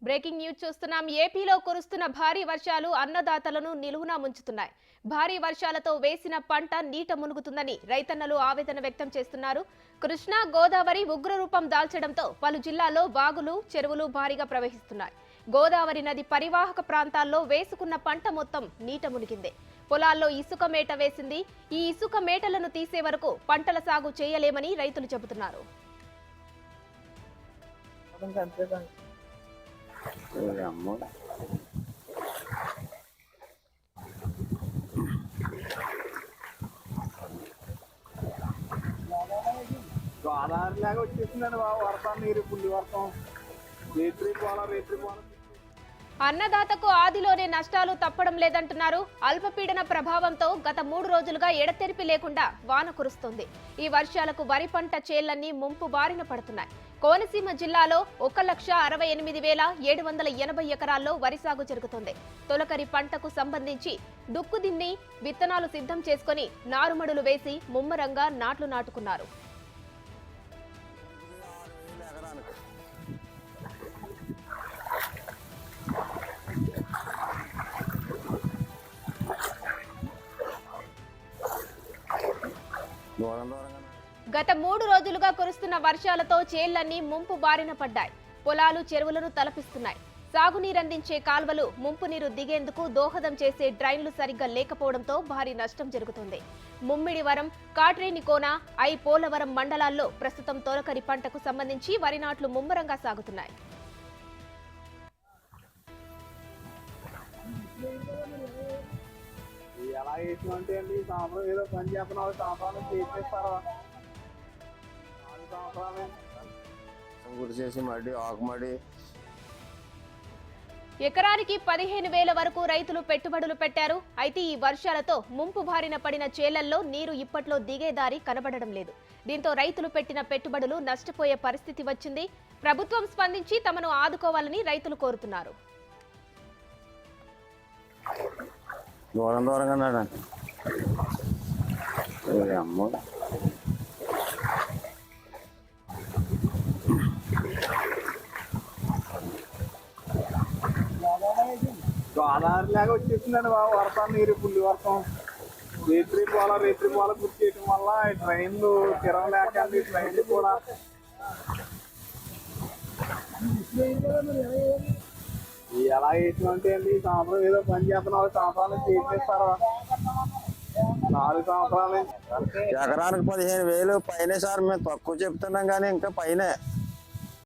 Breaking news చూస్తున్నాం. ఏపీలో కురుస్తున్న భారీ వర్షాలు అన్నదాతలను నిలువునా ముంచుతున్నాయి. భారీ వర్షాలతో వేసిన పంట నీట మునుగుతుందని రైతన్నలు ఆవేదన వ్యక్తం చేస్తున్నారు. కృష్ణా గోదావరి ఉగ్రరూపం దాల్చడంతో పలు జిల్లాల్లో వాగులు చెరువులు భారీగా ప్రవహిస్తున్నాయి. గోదావరి నది పరివాహక ప్రాంతాల్లో వేసుకున్న పంట మొత్తం నీట మునిగింది. పొలాల్లో ఇసుక మేట వేసింది. ఈ ఇసుక మేటలను తీసే వరకు పంటల సాగు చేయలేమని రైతులు చెబుతున్నారు. గోదావరి లాగా వచ్చేసిందండి బాబు. వర్షం నీరు పుల్లి వర్షం రేత్రి పోల అన్నదాతకు ఆదిలోనే నష్టాలు తప్పడం లేదంటున్నారు. అల్పపీడన ప్రభావంతో గత 3 రోజులుగా ఎడతెరిపి లేకుండా వాన కురుస్తోంది. ఈ వర్షాలకు వరి పంట చేళ్లన్నీ ముంపు బారిన పడుతున్నాయి. కోనసీమ జిల్లాలో 1,68,780 ఎకరాల్లో వరి సాగు జరుగుతోంది. తొలకరి పంటకు సంబంధించి దుక్కుదిన్ని విత్తనాలు సిద్ధం చేసుకుని నారుమడులు వేసి ముమ్మరంగా నాట్లు నాటుకున్నారు. గత 3 రోజులుగా కురుస్తున్న వర్షాలతో చేళ్లన్నీ ముంపు బారిన పడ్డాయి. పొలాలు చెరువులను తలపిస్తున్నాయి. సాగునీరందించే కాల్వలు ముంపు నీరు దిగేందుకు దోహదం చేసే డ్రైన్లు సరిగ్గా లేకపోవడంతో భారీ నష్టం జరుగుతుంది. ముమ్మిడివరం, కాట్రేనికోన, పోలవరం మండలాల్లో ప్రస్తుతం తొలకరి పంటకు సంబంధించి వరి నాట్లు ముమ్మరంగా సాగుతున్నాయి. ఎలా వేసినంటే అండి ఈ సంవత్సరం ఏదో పని చేస్తున్నా సంవత్సరాలు చేసేస్తారా చేసి మడి ఆకుమడి ఎకరానికి 15,000 వరకు రైతులు పెట్టుబడులు పెట్టారు. అయితే ఈ వర్షాలతో ముంపు బారిన పడిన చేలల్లో నీరు ఇప్పట్లో దిగే దారి కనబడడం లేదు. దీంతో రైతులు పెట్టిన పెట్టుబడులు నష్టపోయే పరిస్థితి వచ్చింది. ప్రభుత్వం స్పందించి తమను ఆదుకోవాలని రైతులు కోరుతున్నారు. దూరంగా గోదావరి లాగా వచ్చేసిందండి బాబు. వర్షం నీరు పుల్లి వర్షం రేత్రి పోల గుర్తు చేయడం వల్ల ట్రైన్లు తిరగలేక ట్రైన్లు కూడా ఎలా వేసినంటే అండి ఈ సంవత్సరం ఏదో పని చేస్తున్నా సంవత్సరాలు చేసేస్తారా 4 సంవత్సరాలు ఎకరానికి 15,000 పైనే సార్. మేము తక్కువ చెప్తున్నాం కానీ ఇంకా పైనే.